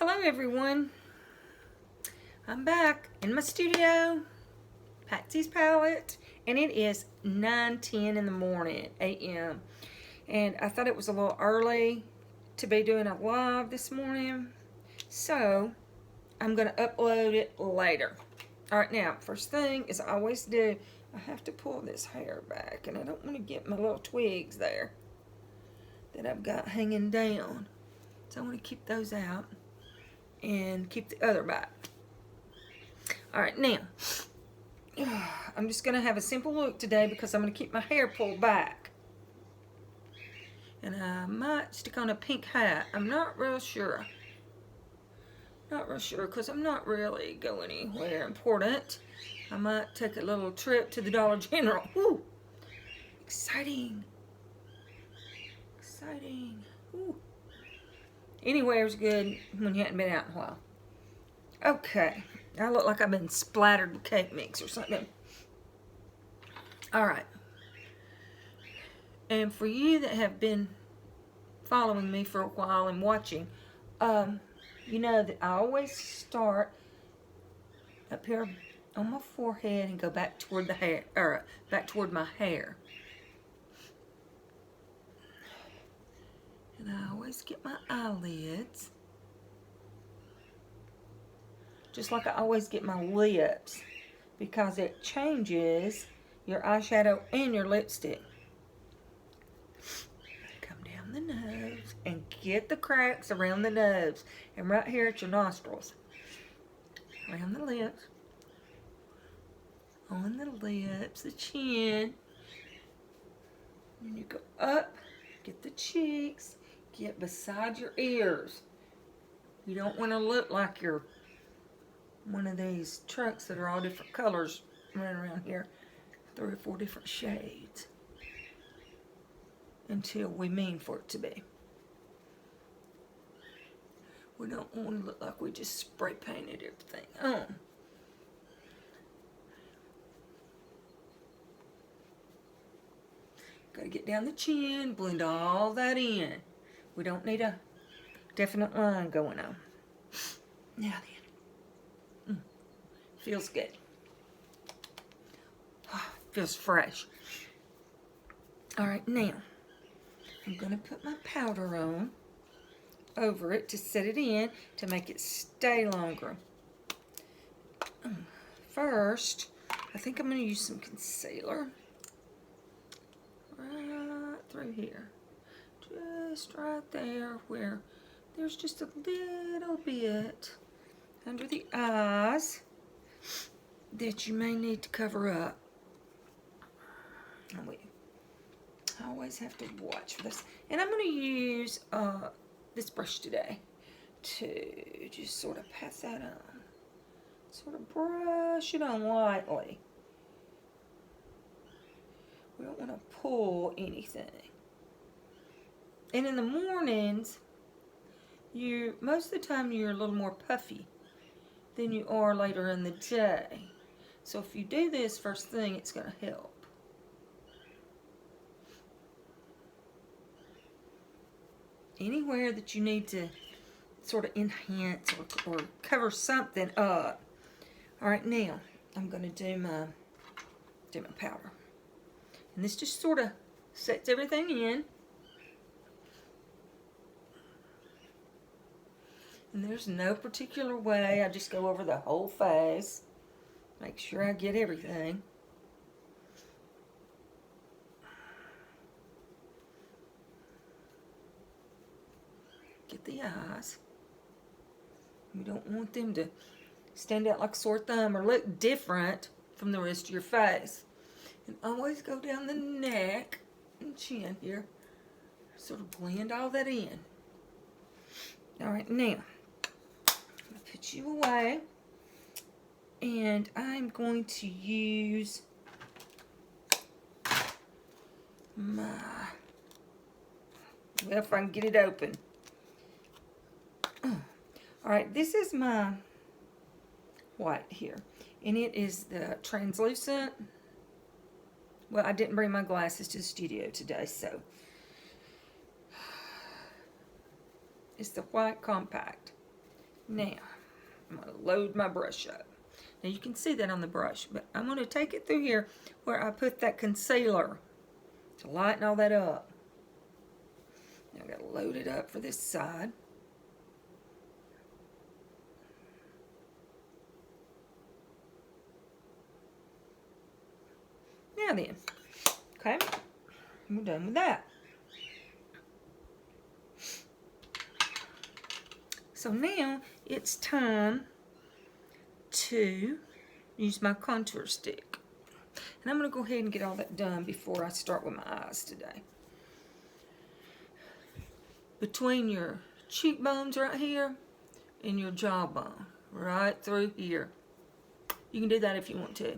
Hello everyone, I'm back in my studio, Patsy's Palette, and it is 9:10 in the morning, a.m. And I thought it was a little early to be doing a live this morning, so I'm going to upload it later. Alright, now, first thing, as I always do, I have to pull this hair back, and I don't want to get my little twigs there that I've got hanging down. So I want to keep those out and keep the other back. Alright, now, I'm just going to have a simple look today because I'm going to keep my hair pulled back. And I might stick on a pink hat. I'm not real sure. Not real sure because I'm not really going anywhere important. I might take a little trip to the Dollar General. Woo! Exciting. Exciting. Woo. Anywhere's good when you haven't been out in a while. Okay. I look like I've been splattered with cake mix or something. Alright. And for you that have been following me for a while and watching, you know that I always start up here on my forehead and go back toward the hair, or back toward my hair. And I always get my eyelids. Just like I always get my lips, because it changes your eyeshadow and your lipstick. Come down the nose and get the cracks around the nose and right here at your nostrils. Around the lips. On the lips, the chin. And you go up, get the cheeks, get beside your ears. You don't want to look like you're one of these trucks that are all different colors running around here. 3 or 4 different shades. Until we mean for it to be. We don't want to look like we just spray painted everything on. Got to get down the chin, blend all that in. We don't need a definite line going on. Now then. Feels good. Feels fresh. Alright, now I'm going to put my powder on over it to set it in to make it stay longer. First, I think I'm going to use some concealer right through here. Just right there where there's just a little bit under the eyes that you may need to cover up. I always have to watch for this. And I'm going to use this brush today to just sort of pat that on. Sort of brush it on lightly. We don't want to pull anything. And in the mornings, most of the time you're a little more puffy than you are later in the day. So if you do this first thing, it's going to help. Anywhere that you need to sort of enhance or cover something up. Alright, now I'm going to do my powder. And this just sort of sets everything in. And there's no particular way. I just go over the whole face. Make sure I get everything. Get the eyes. We don't want them to stand out like a sore thumb or look different from the rest of your face. And always go down the neck and chin here. Sort of blend all that in. Alright, now I'm going to put you away. And I'm going to use my, well, if I can get it open. Alright, this is my white here. And it is the translucent. Well, I didn't bring my glasses to the studio today, so. It's the white compact. Now, I'm going to load my brush up. Now you can see that on the brush, but I'm going to take it through here where I put that concealer to lighten all that up. Now I've got to load it up for this side. Now then, okay, we're done with that. So now it's time to use my contour stick. And I'm going to go ahead and get all that done before I start with my eyes today. Between your cheekbones right here and your jawbone, right through here. You can do that if you want to.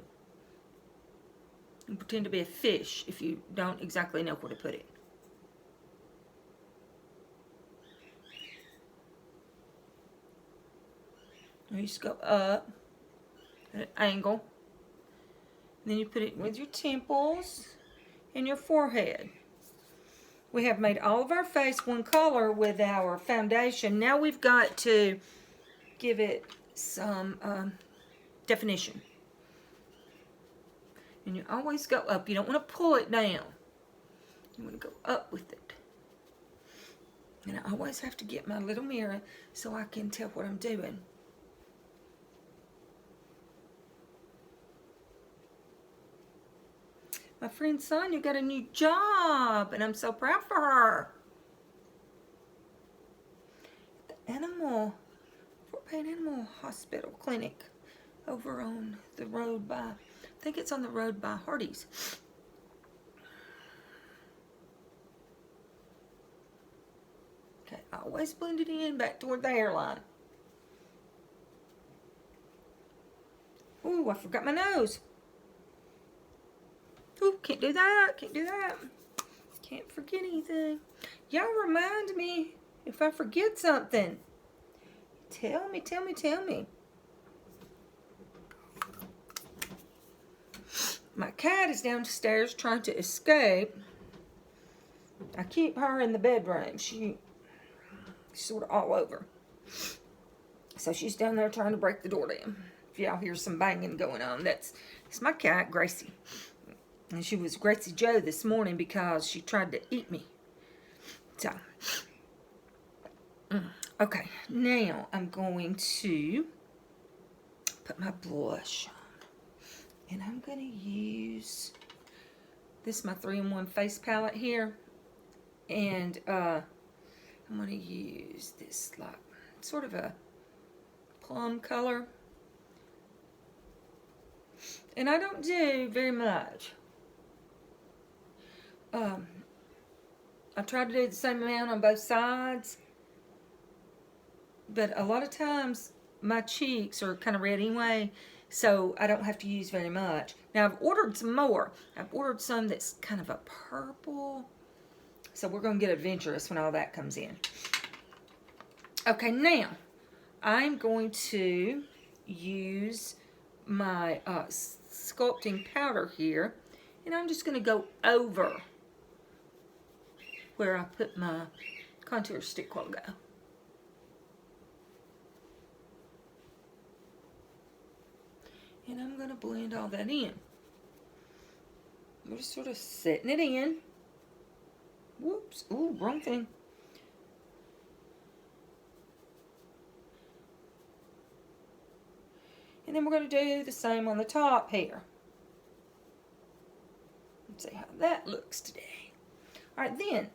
And pretend to be a fish if you don't exactly know where to put it. You just go up at an angle. And then you put it with your temples and your forehead. We have made all of our face one color with our foundation. Now we've got to give it some definition. And you always go up. You don't want to pull it down. You want to go up with it. And I always have to get my little mirror so I can tell what I'm doing. My friend Sonia got a new job, and I'm so proud for her. The Fort Payne Animal Hospital Clinic over on the road by, I think it's on the road by Hardee's. Okay, I always blend it in back toward the hairline. Ooh, I forgot my nose. Ooh, can't do that, can't do that. Can't forget anything. Y'all remind me if I forget something. Tell me, tell me, tell me. My cat is downstairs trying to escape. I keep her in the bedroom. She's sort of all over. So she's down there trying to break the door down. If y'all hear some banging going on, it's my cat, Gracie. And she was Gracie Joe this morning because she tried to eat me. So, okay, now I'm going to put my blush on. And I'm going to use, this is my 3-in-1 face palette here. And I'm going to use this like sort of a plum color. And I don't do very much. I try to do the same amount on both sides, but a lot of times my cheeks are kind of red anyway, so I don't have to use very much. Now I've ordered some more. I've ordered some that's kind of a purple, so we're going to get adventurous when all that comes in. Okay, now I'm going to use my sculpting powder here, and I'm just going to go over where I put my contour stick a while ago. And I'm going to blend all that in. We're just sort of setting it in. Whoops, ooh, wrong thing. And then we're going to do the same on the top here. Let's see how that looks today. All right, then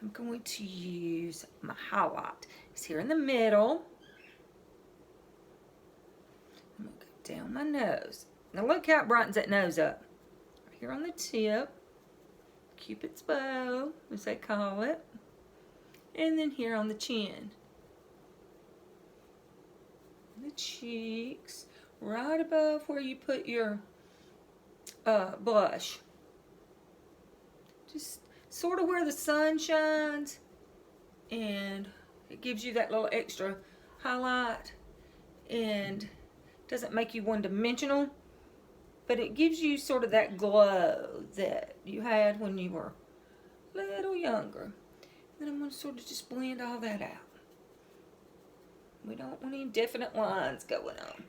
I'm going to use my highlight. It's here in the middle. I'm going to go down my nose. Now look how it brightens that nose up. Right here on the tip, Cupid's bow, as they call it. And then here on the chin. The cheeks, right above where you put your blush. Just sort of where the sun shines, and it gives you that little extra highlight, and doesn't make you one-dimensional, but it gives you sort of that glow that you had when you were a little younger. Then I'm going to sort of just blend all that out. We don't want any definite lines going on.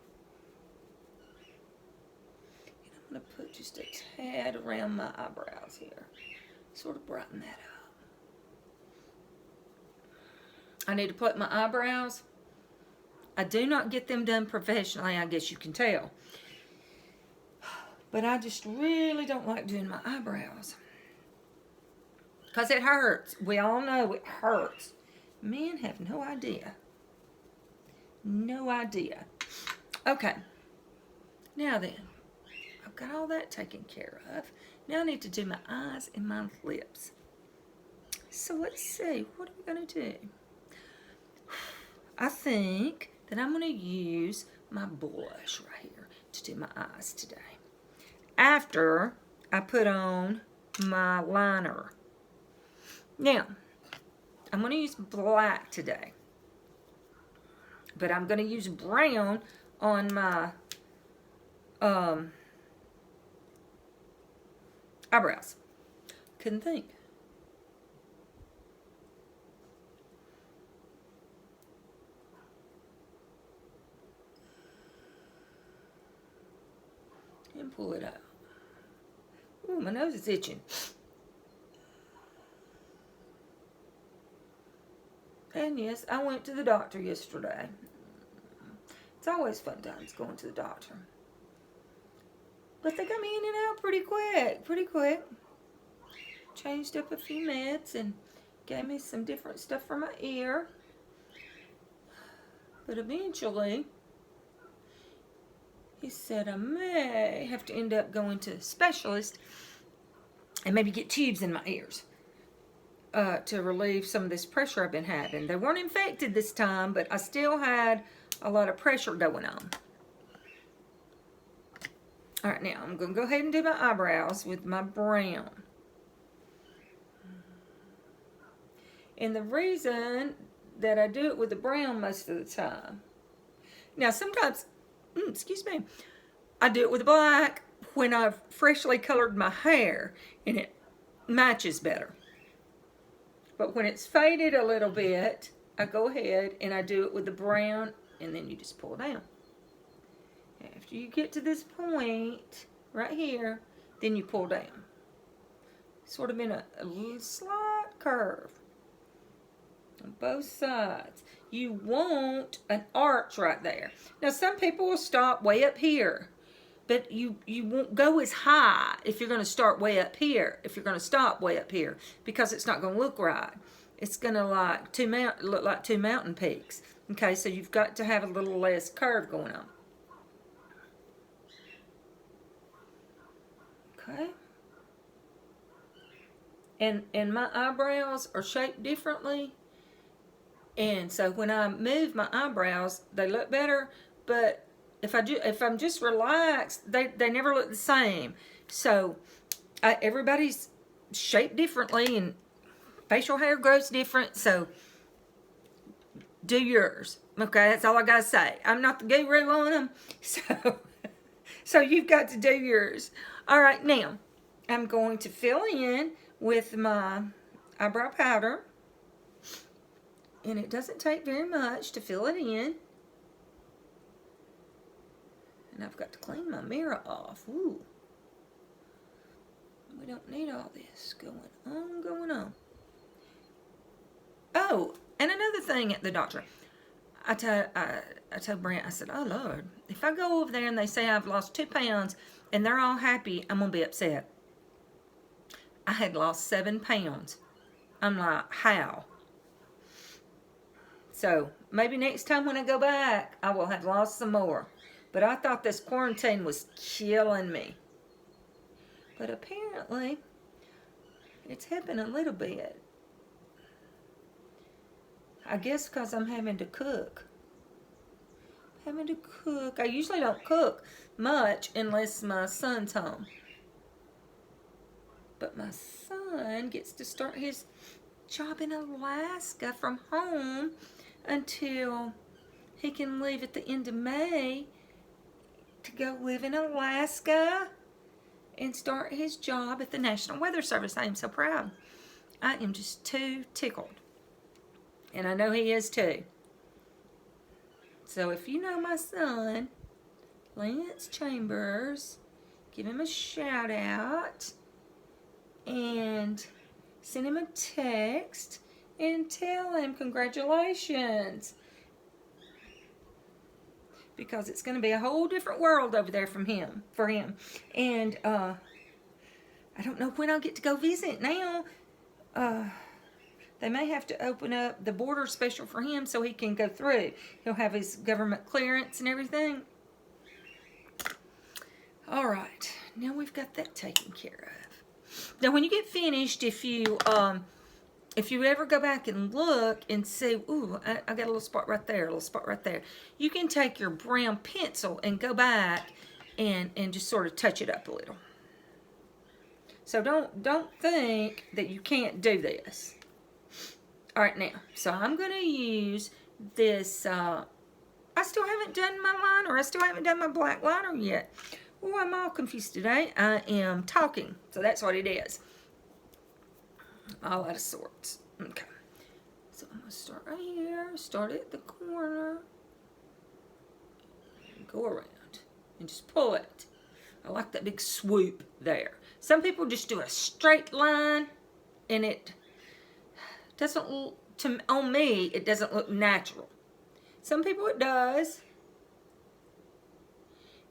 And I'm going to put just a tad around my eyebrows here. Sort of brighten that up. I need to put my eyebrows. I do not get them done professionally, I guess you can tell. But I just really don't like doing my eyebrows. Because it hurts. We all know it hurts. Men have no idea. No idea. Okay. Now then, I've got all that taken care of. Now I need to do my eyes and my lips. So let's see. What are we going to do? I think that I'm going to use my blush right here to do my eyes today. After I put on my liner. Now, I'm going to use black today. But I'm going to use brown on my eyebrows. Couldn't think. And pull it out. Ooh, my nose is itching. And yes, I went to the doctor yesterday. It's always fun times going to the doctor. But they got me in and out pretty quick. Changed up a few meds and gave me some different stuff for my ear. But eventually, he said I may have to end up going to a specialist and maybe get tubes in my ears to relieve some of this pressure I've been having. They weren't infected this time, but I still had a lot of pressure going on. All right, now I'm going to go ahead and do my eyebrows with my brown. And the reason that I do it with the brown most of the time. Now, sometimes, excuse me, I do it with the black when I've freshly colored my hair and it matches better. But when it's faded a little bit, I go ahead and I do it with the brown, and then you just pull down. After you get to this point right here, then you pull down. Sort of in a little slight curve on both sides. You want an arch right there. Now, some people will stop way up here, but you won't go as high if you're going to start way up here, if you're going to stop way up here, because it's not going to look right. It's going to look like two mountain peaks. Okay, so you've got to have a little less curve going on. Okay. And my eyebrows are shaped differently. And so when I move my eyebrows, they look better. But if I'm just relaxed, they never look the same. So everybody's shaped differently, and facial hair grows different. So do yours. Okay, that's all I gotta say. I'm not the guru on them, so you've got to do yours. All right, now I'm going to fill in with my eyebrow powder. And it doesn't take very much to fill it in. And I've got to clean my mirror off. Ooh. We don't need all this going on. Oh, and another thing at the doctor. I told Brent, I said, oh, Lord, if I go over there and they say I've lost 2 pounds and they're all happy, I'm going to be upset. I had lost 7 pounds. I'm like, how? So maybe next time when I go back, I will have lost some more. But I thought this quarantine was killing me. But apparently, it's helping a little bit. I guess because I'm having to cook. I usually don't cook much unless my son's home. But my son gets to start his job in Alaska from home until he can leave at the end of May to go live in Alaska and start his job at the National Weather Service. I am so proud. I am just too tickled. And I know he is too. So if you know my son, Lance Chambers, give him a shout out and send him a text and tell him congratulations. Because it's going to be a whole different world over there for him. And I don't know when I'll get to go visit now. They may have to open up the border special for him so he can go through. He'll have his government clearance and everything. All right, now we've got that taken care of. Now, when you get finished, if you ever go back and look and see, ooh, I got a little spot right there, a little spot right there, you can take your brown pencil and go back and just sort of touch it up a little. So don't think that you can't do this. All right, now, so I'm going to use this, I still haven't done my liner. I still haven't done my black liner yet. Oh, I'm all confused today. I am talking, so that's what it is. All out of sorts. Okay. So I'm going to start right here. Start at the corner. And go around. And just pull it. I like that big swoop there. Some people just do a straight line. And it doesn't look, on me, it doesn't look natural. Some people it does.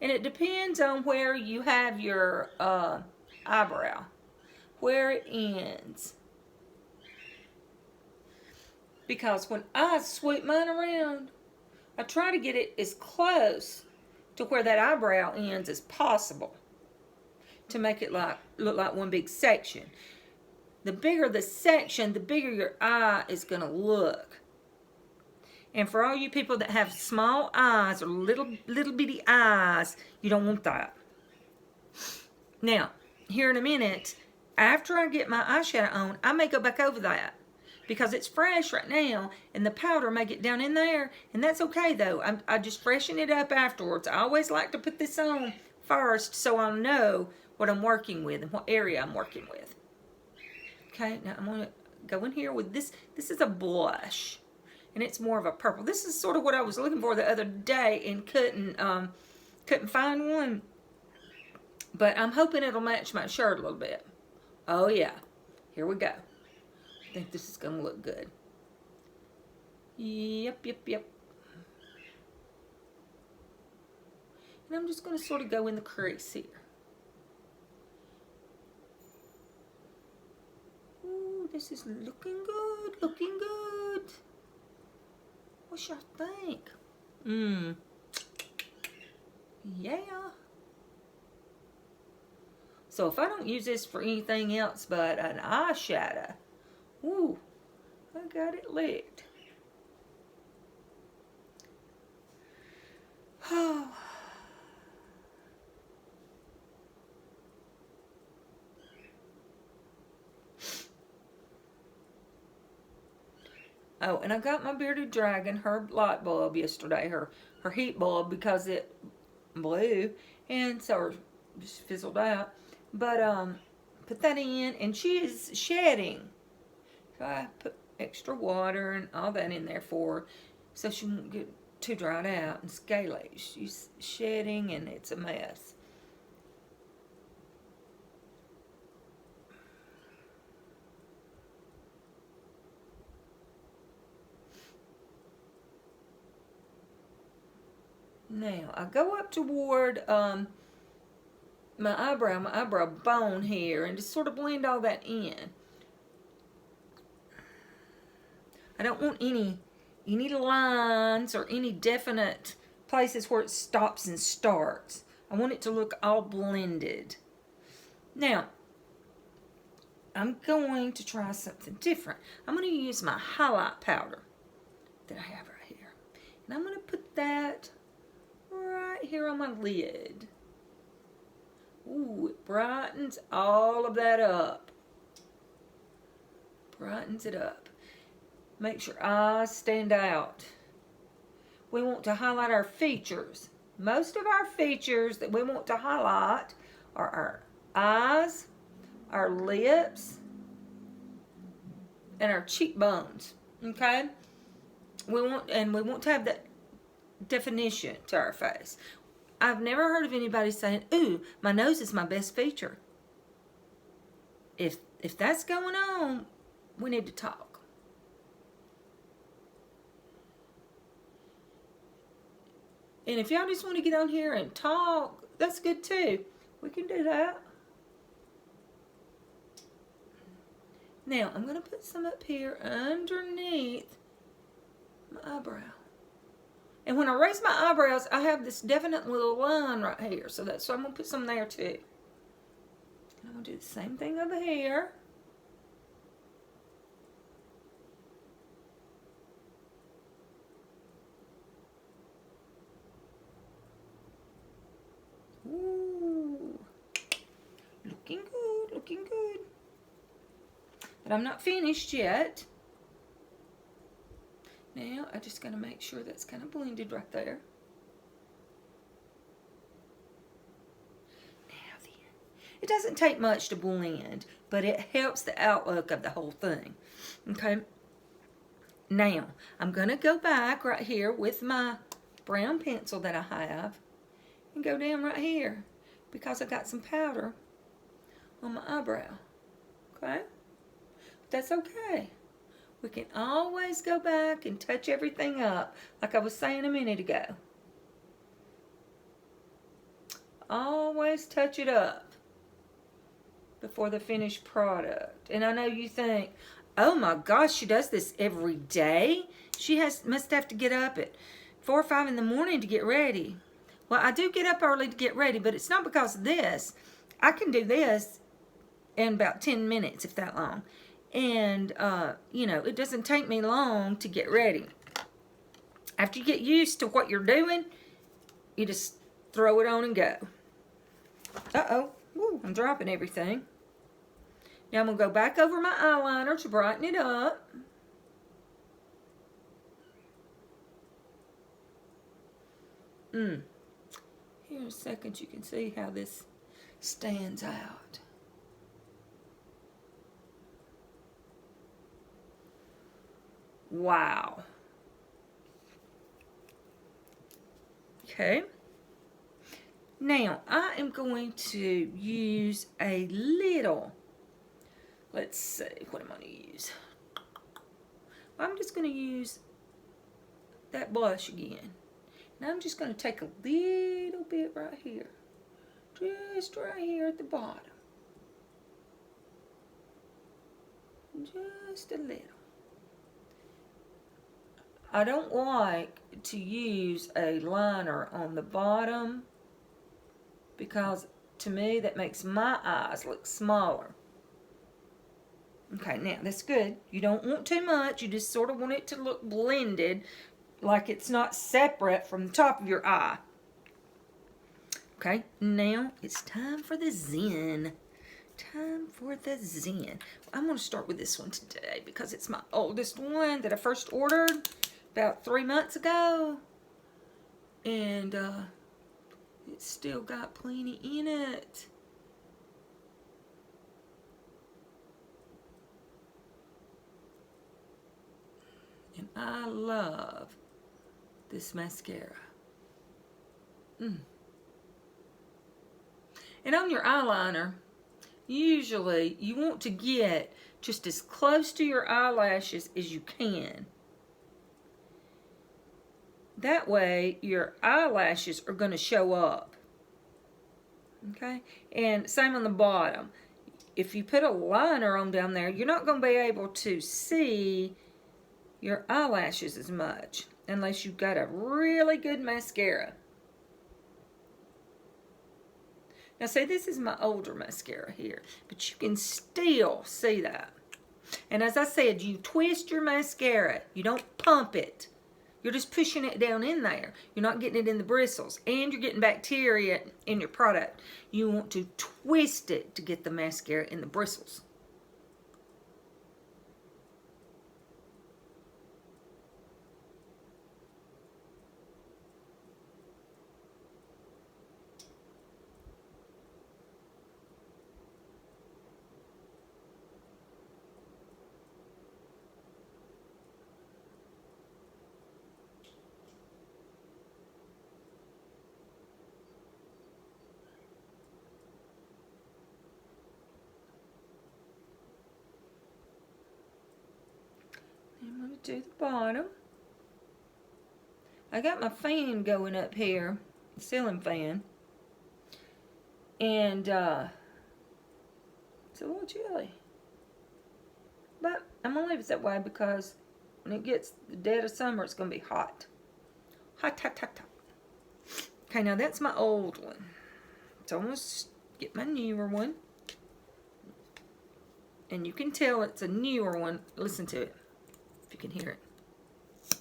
And it depends on where you have your eyebrow. Where it ends. Because when I sweep mine around, I try to get it as close to where that eyebrow ends as possible to make it look like one big section. The bigger the section, the bigger your eye is going to look. And for all you people that have small eyes or little bitty eyes, you don't want that. Now, here in a minute, after I get my eyeshadow on, I may go back over that. Because it's fresh right now, and the powder may get down in there, and that's okay though. I just freshen it up afterwards. I always like to put this on first so I'll know what I'm working with and what area I'm working with. Okay, now I'm going to go in here with this. This is a blush, and it's more of a purple. This is sort of what I was looking for the other day and couldn't find one. But I'm hoping it'll match my shirt a little bit. Oh yeah, here we go. I think this is going to look good. Yep. And I'm just going to sort of go in the crease here. Ooh, this is looking good, What y'all think? Yeah. So if I don't use this for anything else but an eyeshadow, ooh, I got it licked. Oh. Oh, and I got my bearded dragon, her light bulb yesterday, her heat bulb, because it blew, and so just fizzled out. But put that in, and she is shedding. So I put extra water and all that in there for her so she won't get too dried out and scaly. She's shedding and it's a mess. Now I go up toward my eyebrow bone here and just sort of blend all that in. I don't want any lines or any definite places where it stops and starts. I want it to look all blended. Now, I'm going to try something different. I'm going to use my highlight powder that I have right here. And I'm going to put that right here on my lid. Ooh, it brightens all of that up. Brightens it up. Makes your eyes stand out. We want to highlight our features. Most of our features that we want to highlight are our eyes, our lips, and our cheekbones. Okay? We want to have definition to our face. I've never heard of anybody saying, ooh, my nose is my best feature. If that's going on, we need to talk. And if y'all just want to get on here and talk, that's good too. We can do that. Now, I'm going to put some up here underneath my eyebrow. And when I raise my eyebrows, I have this definite little line right here. So I'm going to put some there too. And I'm going to do the same thing over here. Ooh. Looking good, looking good. But I'm not finished yet. Now, I just got to make sure that's kind of blended right there. Now then, it doesn't take much to blend, but it helps the outlook of the whole thing. Okay. Now, I'm going to go back right here with my brown pencil that I have and go down right here because I got some powder on my eyebrow. Okay? That's okay. We can always go back and touch everything up, like I was saying a minute ago. Always touch it up before the finished product. And I know you think, oh my gosh, she does this every day? She must have to get up at 4 or 5 in the morning to get ready. Well, I do get up early to get ready, but it's not because of this. I can do this in about 10 minutes, if that long. And, you know, it doesn't take me long to get ready. After you get used to what you're doing, you just throw it on and go. Uh-oh. Woo, I'm dropping everything. Now I'm going to go back over my eyeliner to brighten it up. Here in a second you can see how this stands out. Wow. Okay. Now, I am going to use a little, let's see, what am I going to use? I'm just going to use that blush again. And I'm just going to take a little bit right here. Just right here at the bottom. Just a little. I don't like to use a liner on the bottom because to me that makes my eyes look smaller. Okay, now that's good. You don't want too much. You just sort of want it to look blended, like it's not separate from the top of your eye. Okay, now it's time for the Zen. Time for the Zen. I'm going to start with this one today because it's my oldest one that I first ordered about 3 months ago, and it's still got plenty in it. And I love this mascara. And on your eyeliner, usually you want to get just as close to your eyelashes as you can. That way, your eyelashes are going to show up. Okay? And same on the bottom. If you put a liner on down there, you're not going to be able to see your eyelashes as much unless you've got a really good mascara. Now, see, this is my older mascara here, but you can still see that. And as I said, you twist your mascara. You don't pump it. You're just pushing it down in there. You're not getting it in the bristles. And you're getting bacteria in your product. You want to twist it to get the mascara in the bristles. to the bottom. I got my fan going up here, the ceiling fan, and it's a little chilly. But I'm going to leave it that way because when it gets the dead of summer, it's going to be hot. Hot, hot, hot, hot. Okay, now that's my old one. So I'm going to get my newer one. And you can tell it's a newer one. Listen to it, if you can hear it.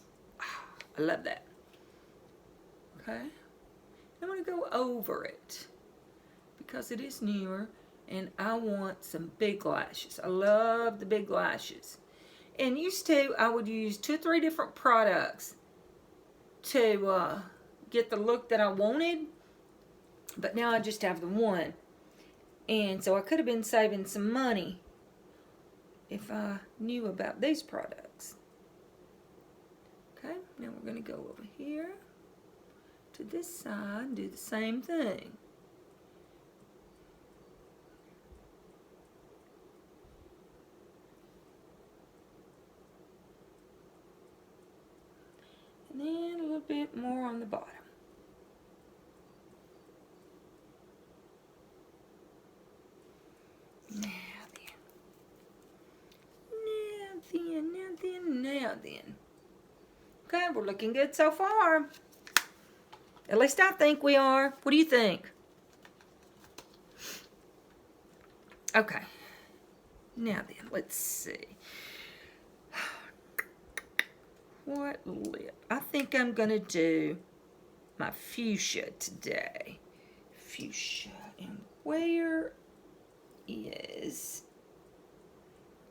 I love that. Okay. I'm going to go over it because it is newer. And I want some big lashes. I love the big lashes. And used to, I would use 2 or 3 different products to get the look that I wanted. But now I just have the one. And so I could have been saving some money if I knew about these products. Okay, now we're going to go over here to this side and do the same thing. And then a little bit more on the bottom. Now then. Okay, we're looking good so far. At least I think we are. What do you think? Okay. Now then, let's see. What lip? I think I'm going to do my fuchsia today. Fuchsia. And where is...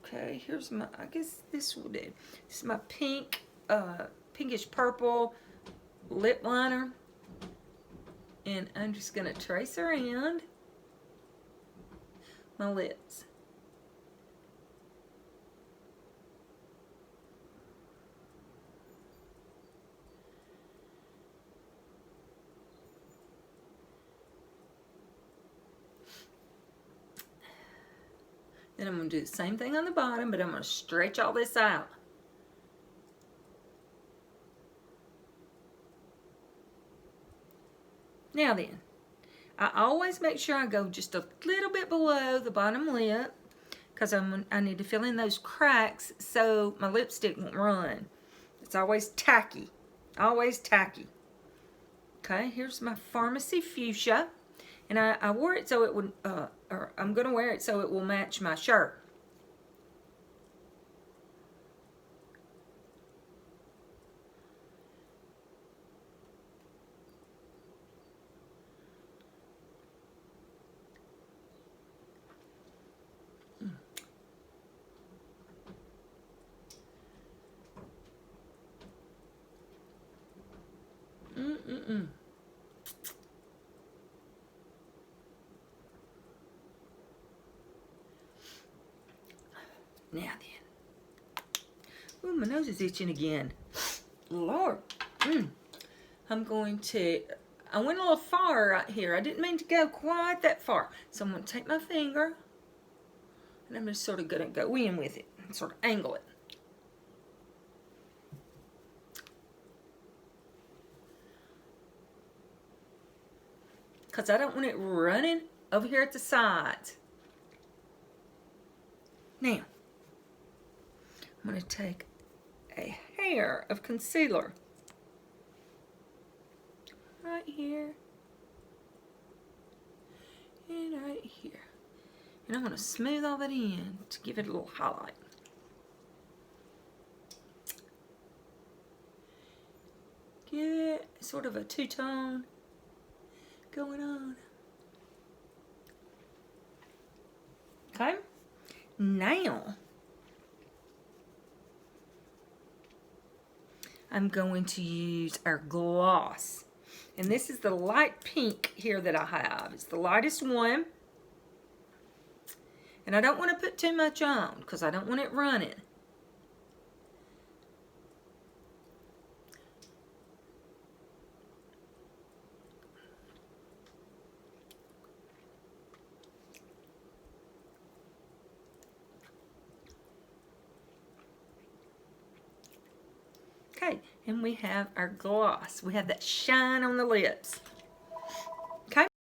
Okay, here's my... I guess this will do. This is my pink, pinkish purple lip liner. And I'm just going to trace around my lips. Then I'm going to do the same thing on the bottom, but I'm going to stretch all this out. Now then, I always make sure I go just a little bit below the bottom lip because I need to fill in those cracks so my lipstick won't run. It's always tacky. Always tacky. Okay, here's my Farmasi fuchsia. And I wore it so it would, or I'm going to wear it so it will match my shirt. Now then. Ooh, my nose is itching again. Lord. I'm going to... I went a little far right here. I didn't mean to go quite that far. So I'm going to take my finger and I'm just sort of going to go in with it and sort of angle it. Because I don't want it running over here at the sides. Now, I'm going to take a hair of concealer right here and right here. And I'm going to smooth all that in to give it a little highlight. Give it sort of a two-tone going on. Okay. Now, I'm going to use our gloss. And this is the light pink here that I have. It's the lightest one. And I don't want to put too much on because I don't want it running. Okay, and we have our gloss. We have that shine on the lips.